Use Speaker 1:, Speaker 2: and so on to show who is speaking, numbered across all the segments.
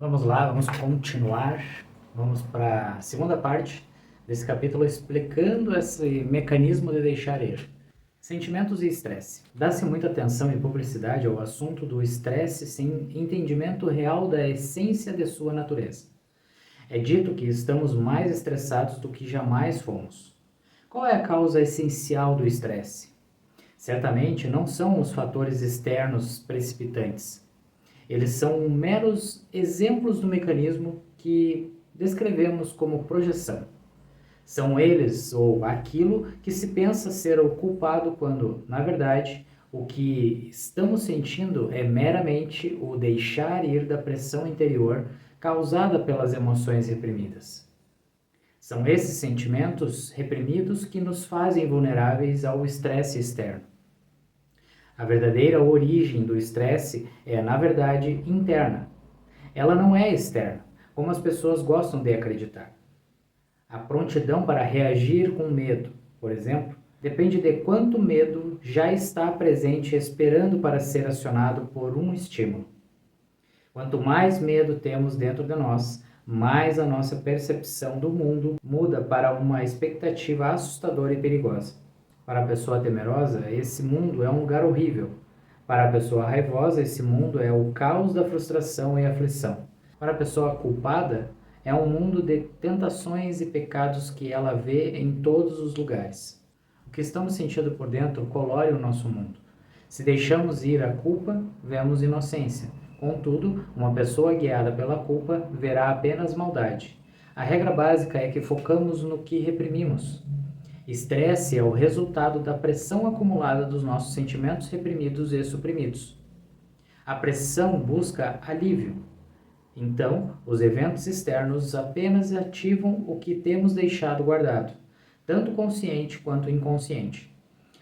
Speaker 1: Vamos lá, vamos continuar. Vamos para a segunda parte desse capítulo explicando esse mecanismo de deixar ir. Sentimentos e estresse. Dá-se muita atenção e publicidade ao assunto do estresse sem entendimento real da essência de sua natureza. É dito que estamos mais estressados do que jamais fomos. Qual é a causa essencial do estresse? Certamente não são os fatores externos precipitantes. Eles são meros exemplos do mecanismo que descrevemos como projeção. São eles ou aquilo que se pensa ser o culpado quando, na verdade, o que estamos sentindo é meramente o deixar ir da pressão interior causada pelas emoções reprimidas. São esses sentimentos reprimidos que nos fazem vulneráveis ao estresse externo. A verdadeira origem do estresse é, na verdade, interna. Ela não é externa, como as pessoas gostam de acreditar. A prontidão para reagir com medo, por exemplo, depende de quanto medo já está presente esperando para ser acionado por um estímulo. Quanto mais medo temos dentro de nós, mais a nossa percepção do mundo muda para uma expectativa assustadora e perigosa. Para a pessoa temerosa, esse mundo é um lugar horrível. Para a pessoa raivosa, esse mundo é o caos da frustração e aflição. Para a pessoa culpada, é um mundo de tentações e pecados que ela vê em todos os lugares. O que estamos sentindo por dentro colore o nosso mundo. Se deixamos ir a culpa, vemos inocência. Contudo, uma pessoa guiada pela culpa verá apenas maldade. A regra básica é que focamos no que reprimimos. Estresse é o resultado da pressão acumulada dos nossos sentimentos reprimidos e suprimidos. A pressão busca alívio. Então, os eventos externos apenas ativam o que temos deixado guardado, tanto consciente quanto inconsciente.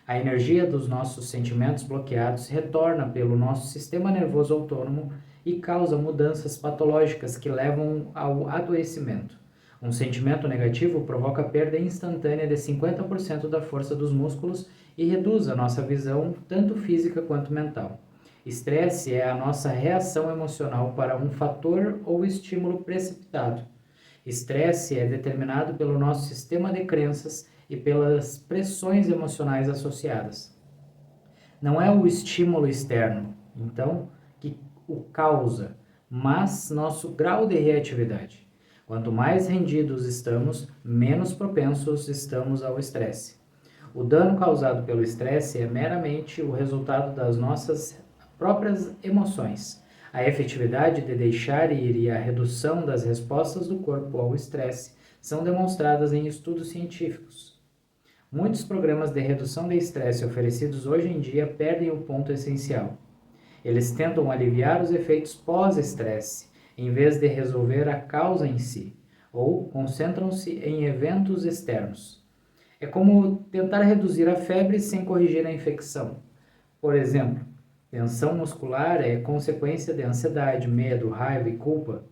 Speaker 1: A energia dos nossos sentimentos bloqueados retorna pelo nosso sistema nervoso autônomo e causa mudanças patológicas que levam ao adoecimento. Um sentimento negativo provoca perda instantânea de 50% da força dos músculos e reduz a nossa visão, tanto física quanto mental. Estresse é a nossa reação emocional para um fator ou estímulo precipitado. Estresse é determinado pelo nosso sistema de crenças e pelas pressões emocionais associadas. Não é o estímulo externo, então, que o causa, mas nosso grau de reatividade. Quanto mais rendidos estamos, menos propensos estamos ao estresse. O dano causado pelo estresse é meramente o resultado das nossas próprias emoções. A efetividade de deixar ir e a redução das respostas do corpo ao estresse são demonstradas em estudos científicos. Muitos programas de redução de estresse oferecidos hoje em dia perdem o ponto essencial. Eles tentam aliviar os efeitos pós-estresse, em vez de resolver a causa em si, ou concentram-se em eventos externos. É como tentar reduzir a febre sem corrigir a infecção. Por exemplo, tensão muscular é consequência de ansiedade, medo, raiva e culpa.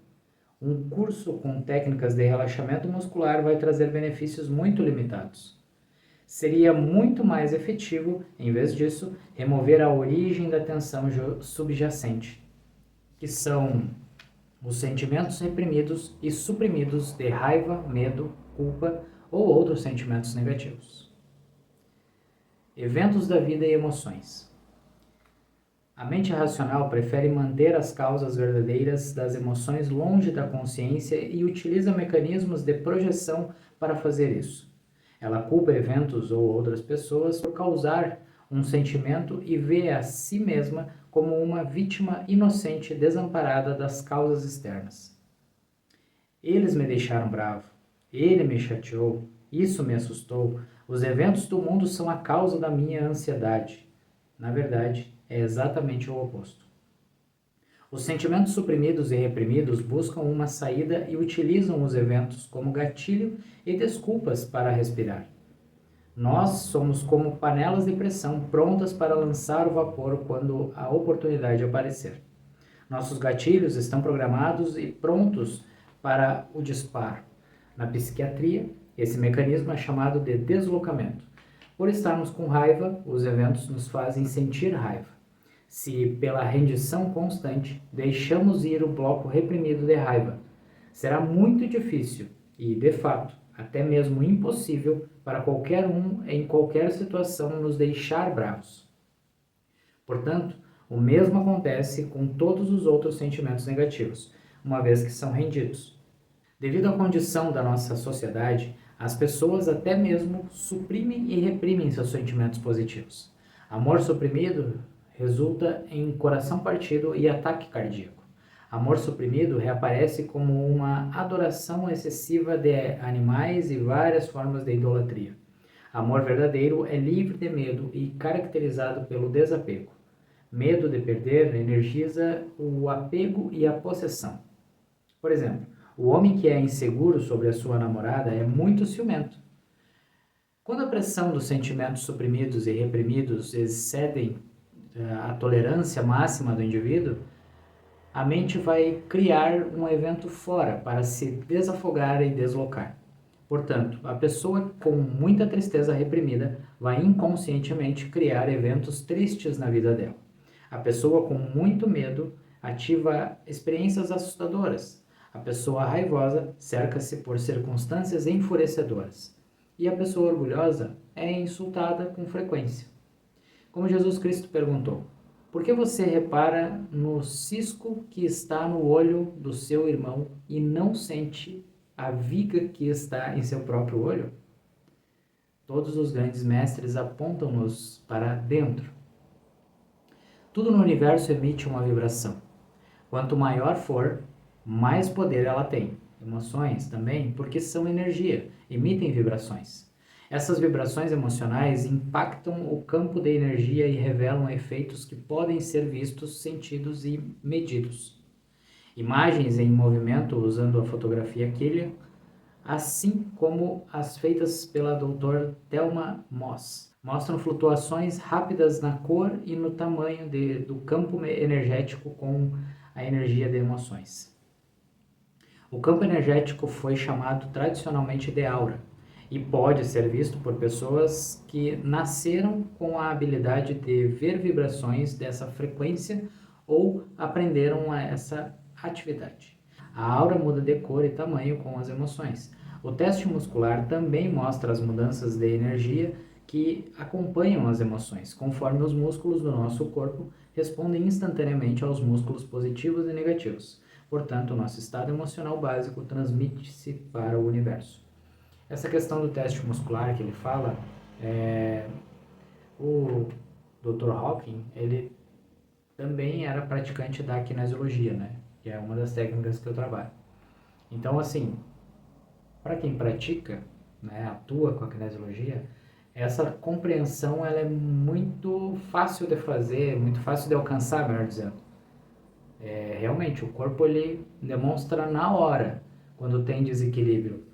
Speaker 1: Um curso com técnicas de relaxamento muscular vai trazer benefícios muito limitados. Seria muito mais efetivo, em vez disso, remover a origem da tensão subjacente, que são os sentimentos reprimidos e suprimidos de raiva, medo, culpa ou outros sentimentos negativos. Eventos da vida e emoções. A mente racional prefere manter as causas verdadeiras das emoções longe da consciência e utiliza mecanismos de projeção para fazer isso. Ela culpa eventos ou outras pessoas por causar um sentimento e vê a si mesma como uma vítima inocente desamparada das causas externas. Eles me deixaram bravo, ele me chateou, isso me assustou, os eventos do mundo são a causa da minha ansiedade. Na verdade, é exatamente o oposto. Os sentimentos suprimidos e reprimidos buscam uma saída e utilizam os eventos como gatilho e desculpas para respirar. Nós somos como panelas de pressão prontas para lançar o vapor quando a oportunidade aparecer. Nossos gatilhos estão programados e prontos para o disparo. Na psiquiatria, esse mecanismo é chamado de deslocamento. Por estarmos com raiva, os eventos nos fazem sentir raiva. Se pela rendição constante deixamos ir o bloco reprimido de raiva, será muito difícil e, de fato, até mesmo impossível para qualquer um em qualquer situação nos deixar bravos. Portanto, o mesmo acontece com todos os outros sentimentos negativos, uma vez que são rendidos. Devido à condição da nossa sociedade, as pessoas até mesmo suprimem e reprimem seus sentimentos positivos. Amor suprimido resulta em coração partido e ataque cardíaco. Amor suprimido reaparece como uma adoração excessiva de animais e várias formas de idolatria. Amor verdadeiro é livre de medo e caracterizado pelo desapego. Medo de perder energiza o apego e a possessão. Por exemplo, o homem que é inseguro sobre a sua namorada é muito ciumento. Quando a pressão dos sentimentos suprimidos e reprimidos excedem a tolerância máxima do indivíduo, a mente vai criar um evento fora para se desafogar e deslocar. Portanto, a pessoa com muita tristeza reprimida vai inconscientemente criar eventos tristes na vida dela. A pessoa com muito medo ativa experiências assustadoras. A pessoa raivosa cerca-se por circunstâncias enfurecedoras. E a pessoa orgulhosa é insultada com frequência. Como Jesus Cristo perguntou: por que você repara no cisco que está no olho do seu irmão e não sente a viga que está em seu próprio olho? Todos os grandes mestres apontam-nos para dentro. Tudo no universo emite uma vibração. Quanto maior for, mais poder ela tem. Emoções também, porque são energia, emitem vibrações. Essas vibrações emocionais impactam o campo de energia e revelam efeitos que podem ser vistos, sentidos e medidos. Imagens em movimento usando a fotografia Killian, assim como as feitas pela Dr. Thelma Moss, mostram flutuações rápidas na cor e no tamanho do campo energético com a energia de emoções. O campo energético foi chamado tradicionalmente de aura e pode ser visto por pessoas que nasceram com a habilidade de ver vibrações dessa frequência ou aprenderam essa atividade. A aura muda de cor e tamanho com as emoções. O teste muscular também mostra as mudanças de energia que acompanham as emoções, conforme os músculos do nosso corpo respondem instantaneamente aos músculos positivos e negativos. Portanto, o nosso estado emocional básico transmite-se para o universo. Essa questão do teste muscular que ele fala, o Dr. Hawking, ele também era praticante da kinesiologia, né? Que é uma das técnicas que eu trabalho. Então, assim, para quem pratica, né, atua com a kinesiologia, essa compreensão ela é muito fácil de fazer, muito fácil de alcançar, melhor dizendo. Realmente, o corpo ele demonstra na hora quando tem desequilíbrio,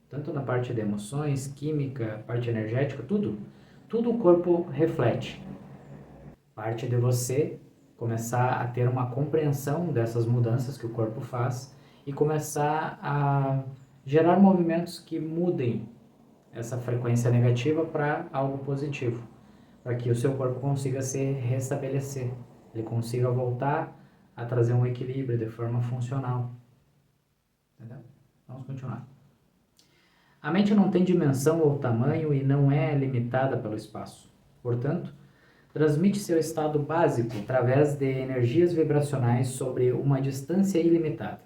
Speaker 1: tanto na parte de emoções, química, parte energética, tudo o corpo reflete. Parte de você começar a ter uma compreensão dessas mudanças que o corpo faz e começar a gerar movimentos que mudem essa frequência negativa para algo positivo, para que o seu corpo consiga se restabelecer, ele consiga voltar a trazer um equilíbrio de forma funcional. Entendeu? Vamos continuar. A mente não tem dimensão ou tamanho e não é limitada pelo espaço. Portanto, transmite seu estado básico através de energias vibracionais sobre uma distância ilimitada.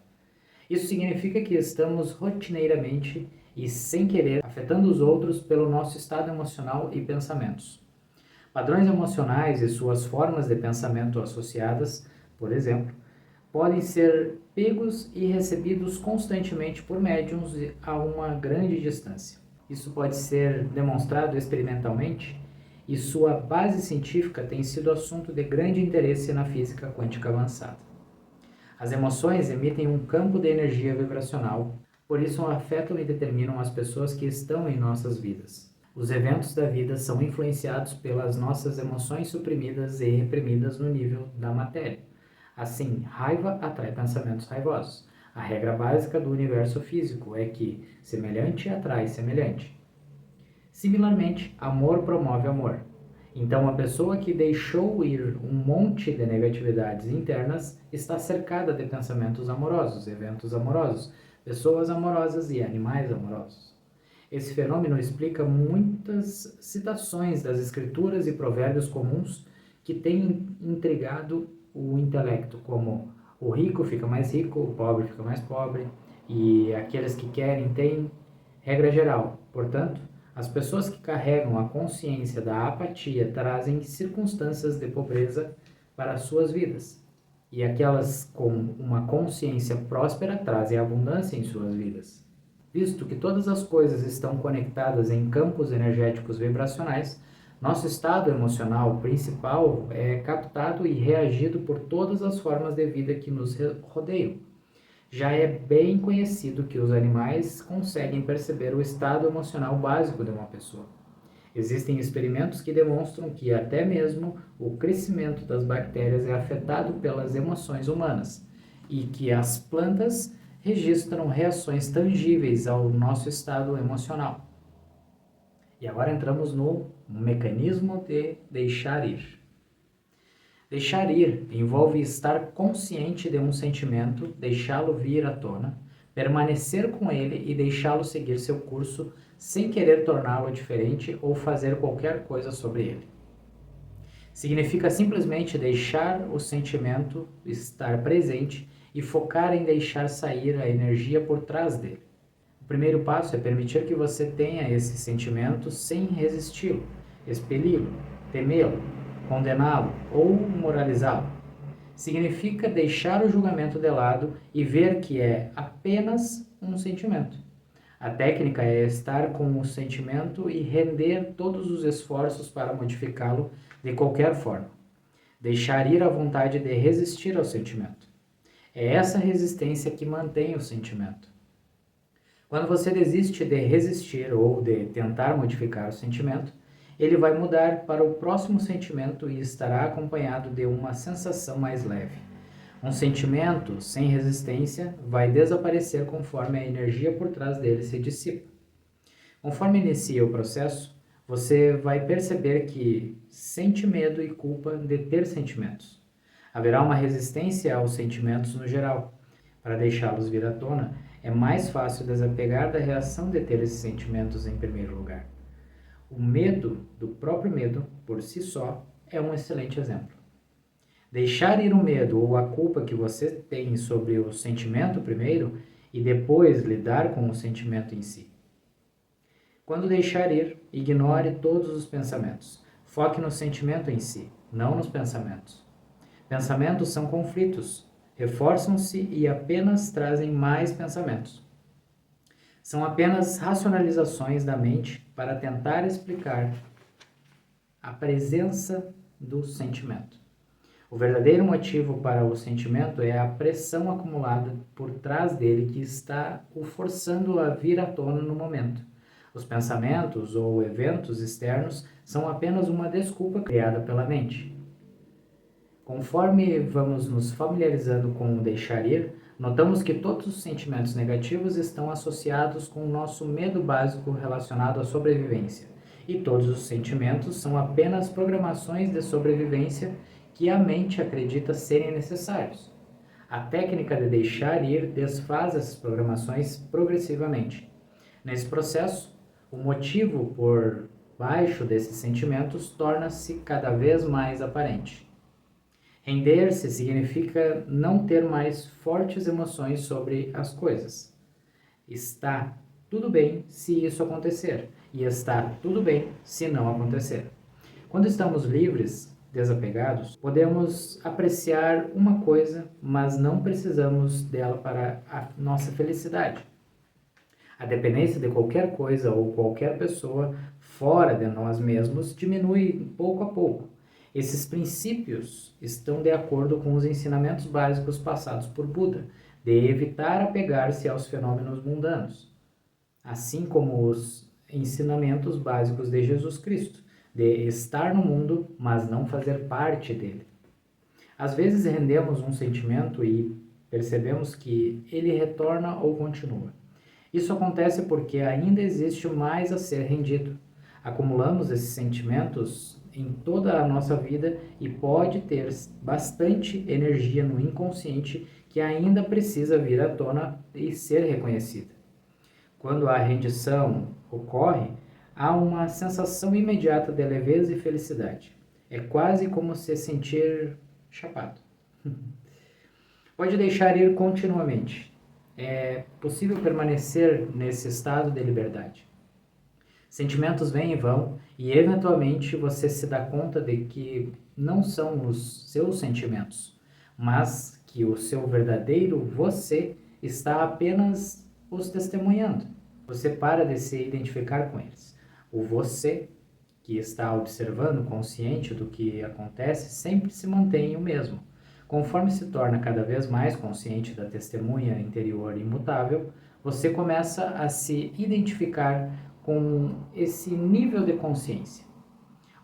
Speaker 1: Isso significa que estamos rotineiramente e sem querer afetando os outros pelo nosso estado emocional e pensamentos. Padrões emocionais e suas formas de pensamento associadas, por exemplo, podem ser pegos e recebidos constantemente por médiums a uma grande distância. Isso pode ser demonstrado experimentalmente e sua base científica tem sido assunto de grande interesse na física quântica avançada. As emoções emitem um campo de energia vibracional, por isso afetam e determinam as pessoas que estão em nossas vidas. Os eventos da vida são influenciados pelas nossas emoções suprimidas e reprimidas no nível da matéria. Assim, raiva atrai pensamentos raivosos. A regra básica do universo físico é que semelhante atrai semelhante. Similarmente, amor promove amor. Então, a pessoa que deixou ir um monte de negatividades internas está cercada de pensamentos amorosos, eventos amorosos, pessoas amorosas e animais amorosos. Esse fenômeno explica muitas citações das escrituras e provérbios comuns que têm intrigado o intelecto, como o rico fica mais rico, o pobre fica mais pobre, e aqueles que querem têm, regra geral. Portanto, as pessoas que carregam a consciência da apatia trazem circunstâncias de pobreza para as suas vidas, e aquelas com uma consciência próspera trazem abundância em suas vidas. Visto que todas as coisas estão conectadas em campos energéticos vibracionais, nosso estado emocional principal é captado e reagido por todas as formas de vida que nos rodeiam. Já é bem conhecido que os animais conseguem perceber o estado emocional básico de uma pessoa. Existem experimentos que demonstram que até mesmo o crescimento das bactérias é afetado pelas emoções humanas e que as plantas registram reações tangíveis ao nosso estado emocional. E agora entramos no mecanismo de deixar ir. Deixar ir envolve estar consciente de um sentimento, deixá-lo vir à tona, permanecer com ele e deixá-lo seguir seu curso sem querer torná-lo diferente ou fazer qualquer coisa sobre ele. Significa simplesmente deixar o sentimento estar presente e focar em deixar sair a energia por trás dele. O primeiro passo é permitir que você tenha esse sentimento sem resisti-lo, expeli-lo, temê-lo, condená-lo ou moralizá-lo. Significa deixar o julgamento de lado e ver que é apenas um sentimento. A técnica é estar com o sentimento e render todos os esforços para modificá-lo de qualquer forma. Deixar ir a vontade de resistir ao sentimento. É essa resistência que mantém o sentimento. Quando você desiste de resistir ou de tentar modificar o sentimento, ele vai mudar para o próximo sentimento e estará acompanhado de uma sensação mais leve. Um sentimento sem resistência vai desaparecer conforme a energia por trás dele se dissipa. Conforme inicia o processo, você vai perceber que sente medo e culpa de ter sentimentos. Haverá uma resistência aos sentimentos no geral. Para deixá-los vir à tona, é mais fácil desapegar da reação de ter esses sentimentos em primeiro lugar. O medo do próprio medo, por si só, é um excelente exemplo. Deixar ir o medo ou a culpa que você tem sobre o sentimento primeiro e depois lidar com o sentimento em si. Quando deixar ir, ignore todos os pensamentos. Foque no sentimento em si, não nos pensamentos. Pensamentos são conflitos, reforçam-se e apenas trazem mais pensamentos. São apenas racionalizações da mente para tentar explicar a presença do sentimento. O verdadeiro motivo para o sentimento é a pressão acumulada por trás dele que está o forçando a vir à tona no momento. Os pensamentos ou eventos externos são apenas uma desculpa criada pela mente. Conforme vamos nos familiarizando com o deixar ir, notamos que todos os sentimentos negativos estão associados com o nosso medo básico relacionado à sobrevivência, e todos os sentimentos são apenas programações de sobrevivência que a mente acredita serem necessários. A técnica de deixar ir desfaz essas programações progressivamente. Nesse processo, o motivo por baixo desses sentimentos torna-se cada vez mais aparente. Render-se significa não ter mais fortes emoções sobre as coisas. Está tudo bem se isso acontecer, e está tudo bem se não acontecer. Quando estamos livres, desapegados, podemos apreciar uma coisa, mas não precisamos dela para a nossa felicidade. A dependência de qualquer coisa ou qualquer pessoa fora de nós mesmos diminui pouco a pouco. Esses princípios estão de acordo com os ensinamentos básicos passados por Buda, de evitar apegar-se aos fenômenos mundanos, assim como os ensinamentos básicos de Jesus Cristo, de estar no mundo, mas não fazer parte dele. Às vezes rendemos um sentimento e percebemos que ele retorna ou continua. Isso acontece porque ainda existe mais a ser rendido. Acumulamos esses sentimentos em toda a nossa vida e pode ter bastante energia no inconsciente que ainda precisa vir à tona e ser reconhecida. Quando a rendição ocorre, há uma sensação imediata de leveza e felicidade. É quase como se sentir chapado. Pode deixar ir continuamente. É possível permanecer nesse estado de liberdade. Sentimentos vêm e vão, e eventualmente você se dá conta de que não são os seus sentimentos, mas que o seu verdadeiro você está apenas os testemunhando. Você para de se identificar com eles. O você, que está observando, consciente do que acontece, sempre se mantém o mesmo. Conforme se torna cada vez mais consciente da testemunha interior imutável, você começa a se identificar com esse nível de consciência.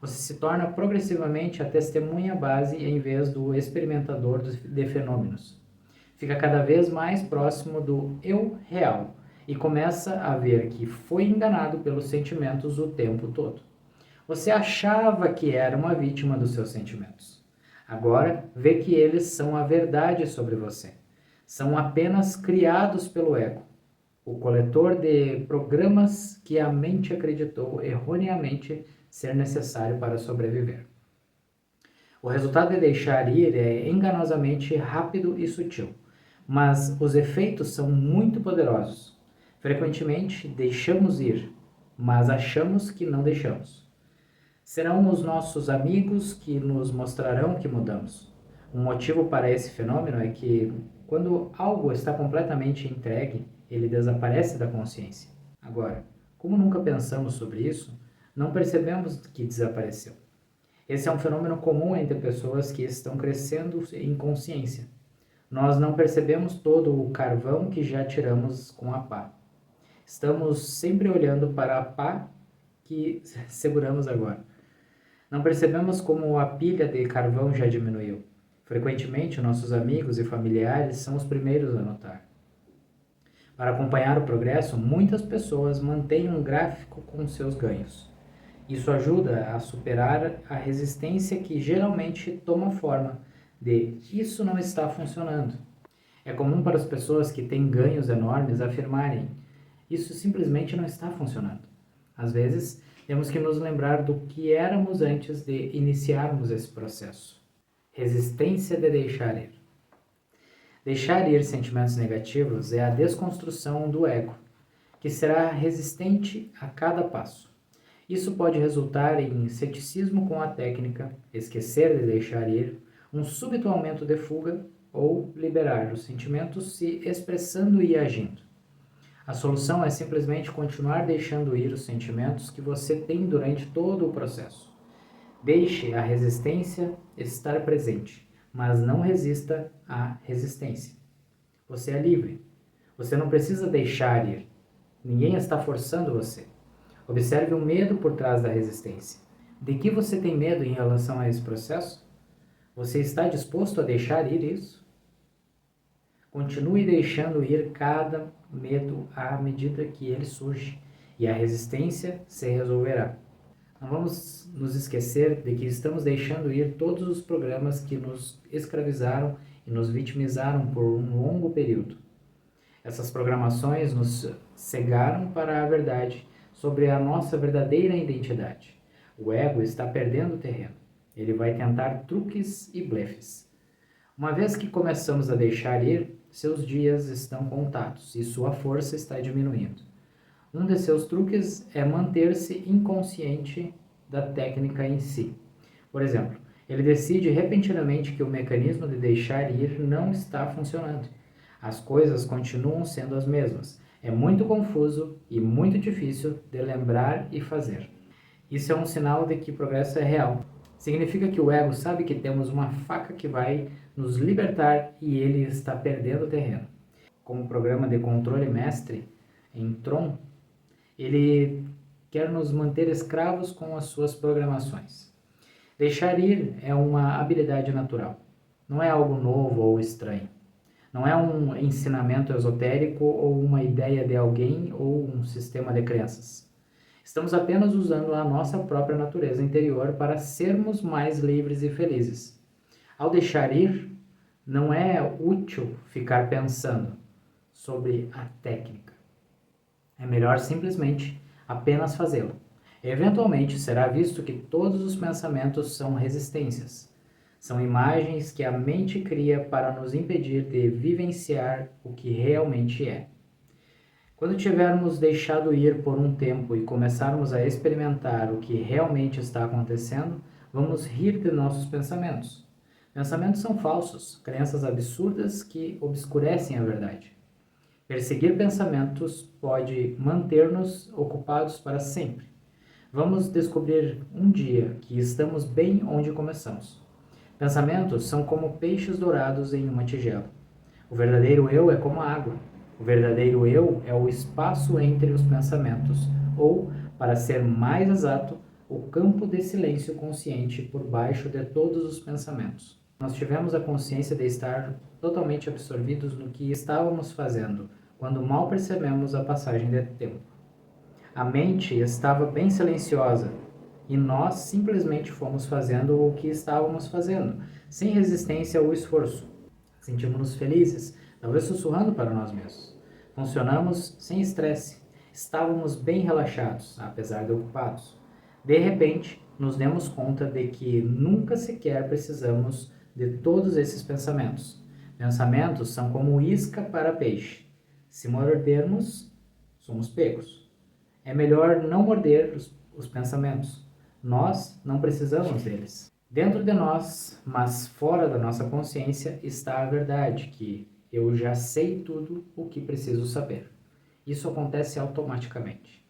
Speaker 1: Você se torna progressivamente a testemunha base em vez do experimentador de fenômenos. Fica cada vez mais próximo do eu real e começa a ver que foi enganado pelos sentimentos o tempo todo. Você achava que era uma vítima dos seus sentimentos. Agora vê que eles são a verdade sobre você. São apenas criados pelo ego, o coletor de programas que a mente acreditou erroneamente ser necessário para sobreviver. O resultado de deixar ir é enganosamente rápido e sutil, mas os efeitos são muito poderosos. Frequentemente deixamos ir, mas achamos que não deixamos. Serão os nossos amigos que nos mostrarão que mudamos. Um motivo para esse fenômeno é que, quando algo está completamente entregue, ele desaparece da consciência. Agora, como nunca pensamos sobre isso, não percebemos que desapareceu. Esse é um fenômeno comum entre pessoas que estão crescendo em consciência. Nós não percebemos todo o carvão que já tiramos com a pá. Estamos sempre olhando para a pá que seguramos agora. Não percebemos como a pilha de carvão já diminuiu. Frequentemente, nossos amigos e familiares são os primeiros a notar. Para acompanhar o progresso, muitas pessoas mantêm um gráfico com seus ganhos. Isso ajuda a superar a resistência que geralmente toma forma de "isso não está funcionando". É comum para as pessoas que têm ganhos enormes afirmarem "isso simplesmente não está funcionando". Às vezes, temos que nos lembrar do que éramos antes de iniciarmos esse processo. Resistência de deixar ir. Deixar ir sentimentos negativos é a desconstrução do ego, que será resistente a cada passo. Isso pode resultar em ceticismo com a técnica, esquecer de deixar ir, um súbito aumento de fuga ou liberar os sentimentos se expressando e agindo. A solução é simplesmente continuar deixando ir os sentimentos que você tem durante todo o processo. Deixe a resistência estar presente, mas não resista à resistência. Você é livre. Você não precisa deixar ir. Ninguém está forçando você. Observe o medo por trás da resistência. De que você tem medo em relação a esse processo? Você está disposto a deixar ir isso? Continue deixando ir cada medo à medida que ele surge, e a resistência se resolverá. Não vamos nos esquecer de que estamos deixando ir todos os programas que nos escravizaram e nos vitimizaram por um longo período. Essas programações nos cegaram para a verdade sobre a nossa verdadeira identidade. O ego está perdendo terreno. Ele vai tentar truques e blefes. Uma vez que começamos a deixar ir, seus dias estão contados e sua força está diminuindo. Um de seus truques é manter-se inconsciente da técnica em si. Por exemplo, ele decide repentinamente que o mecanismo de deixar ir não está funcionando. As coisas continuam sendo as mesmas. É muito confuso e muito difícil de lembrar e fazer. Isso é um sinal de que o progresso é real. Significa que o ego sabe que temos uma faca que vai nos libertar e ele está perdendo terreno. Como programa de controle mestre em Tron, ele quer nos manter escravos com as suas programações. Deixar ir é uma habilidade natural. Não é algo novo ou estranho. Não é um ensinamento esotérico ou uma ideia de alguém ou um sistema de crenças. Estamos apenas usando a nossa própria natureza interior para sermos mais livres e felizes. Ao deixar ir, não é útil ficar pensando sobre a técnica. É melhor simplesmente apenas fazê-lo. Eventualmente será visto que todos os pensamentos são resistências. São imagens que a mente cria para nos impedir de vivenciar o que realmente é. Quando tivermos deixado ir por um tempo e começarmos a experimentar o que realmente está acontecendo, vamos rir de nossos pensamentos. Pensamentos são falsos, crenças absurdas que obscurecem a verdade. Perseguir pensamentos pode manter-nos ocupados para sempre. Vamos descobrir um dia que estamos bem onde começamos. Pensamentos são como peixes dourados em uma tigela. O verdadeiro eu é como a água. O verdadeiro eu é o espaço entre os pensamentos, ou, para ser mais exato, o campo de silêncio consciente por baixo de todos os pensamentos. Nós tivemos a consciência de estar totalmente absorvidos no que estávamos fazendo, quando mal percebemos a passagem de tempo. A mente estava bem silenciosa e nós simplesmente fomos fazendo o que estávamos fazendo, sem resistência ou esforço. Sentimos-nos felizes, talvez sussurrando para nós mesmos. Funcionamos sem estresse, estávamos bem relaxados, apesar de ocupados. De repente, nos demos conta de que nunca sequer precisamos de todos esses pensamentos. Pensamentos são como isca para peixe. Se mordermos, somos pegos. É melhor não morder os pensamentos. Nós não precisamos deles. Dentro de nós, mas fora da nossa consciência, está a verdade, que eu já sei tudo o que preciso saber. Isso acontece automaticamente.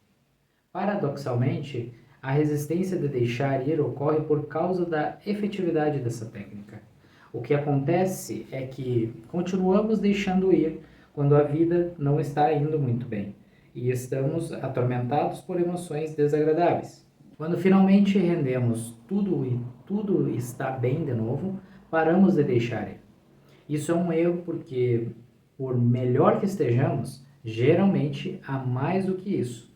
Speaker 1: Paradoxalmente, a resistência de deixar ir ocorre por causa da efetividade dessa técnica. O que acontece é que continuamos deixando ir quando a vida não está indo muito bem e estamos atormentados por emoções desagradáveis. Quando finalmente rendemos tudo e tudo está bem de novo, paramos de deixar ir. Isso é um erro porque, por melhor que estejamos, geralmente há mais do que isso.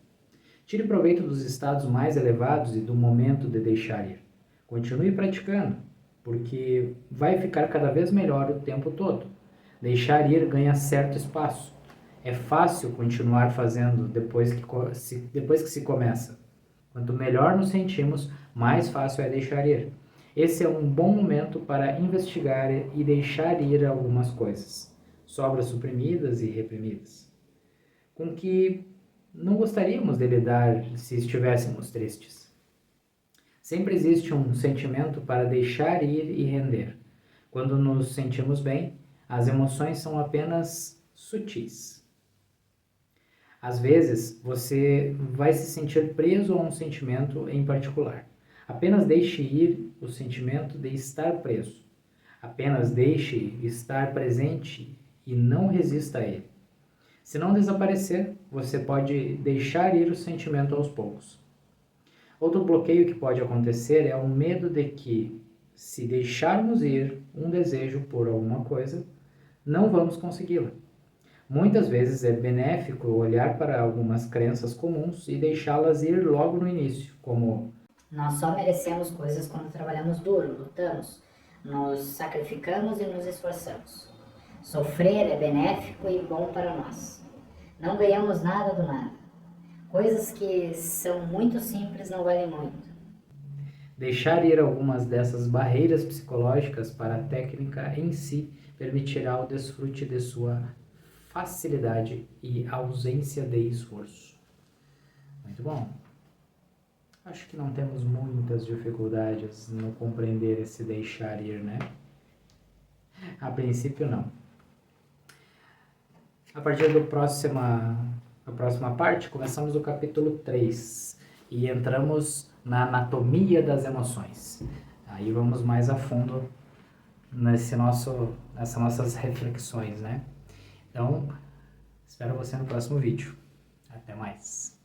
Speaker 1: Tire proveito dos estados mais elevados e do momento de deixar ir. Continue praticando, porque vai ficar cada vez melhor o tempo todo. Deixar ir ganha certo espaço. É fácil continuar fazendo depois que se começa. Quanto melhor nos sentimos, mais fácil é deixar ir. Esse é um bom momento para investigar e deixar ir algumas coisas, sobras suprimidas e reprimidas, com que não gostaríamos de lidar se estivéssemos tristes. Sempre existe um sentimento para deixar ir e render. Quando nos sentimos bem, as emoções são apenas sutis. Às vezes, você vai se sentir preso a um sentimento em particular. Apenas deixe ir o sentimento de estar preso. Apenas deixe estar presente e não resista a ele. Se não desaparecer, você pode deixar ir o sentimento aos poucos. Outro bloqueio que pode acontecer é o medo de que, se deixarmos ir um desejo por alguma coisa, não vamos consegui-la. Muitas vezes é benéfico olhar para algumas crenças comuns e deixá-las ir logo no início, como:
Speaker 2: nós só merecemos coisas quando trabalhamos duro, lutamos, nos sacrificamos e nos esforçamos. Sofrer é benéfico e bom para nós. Não ganhamos nada do nada. Coisas que são muito simples não valem muito.
Speaker 1: Deixar ir algumas dessas barreiras psicológicas para a técnica em si permitirá o desfrute de sua facilidade e ausência de esforço. Muito bom. Acho que não temos muitas dificuldades no compreender esse deixar ir, né? A princípio, não. A partir da próxima parte, começamos o capítulo 3 e entramos na anatomia das emoções. Aí vamos mais a fundo nessas nossas reflexões, né? Então, espero você no próximo vídeo. Até mais!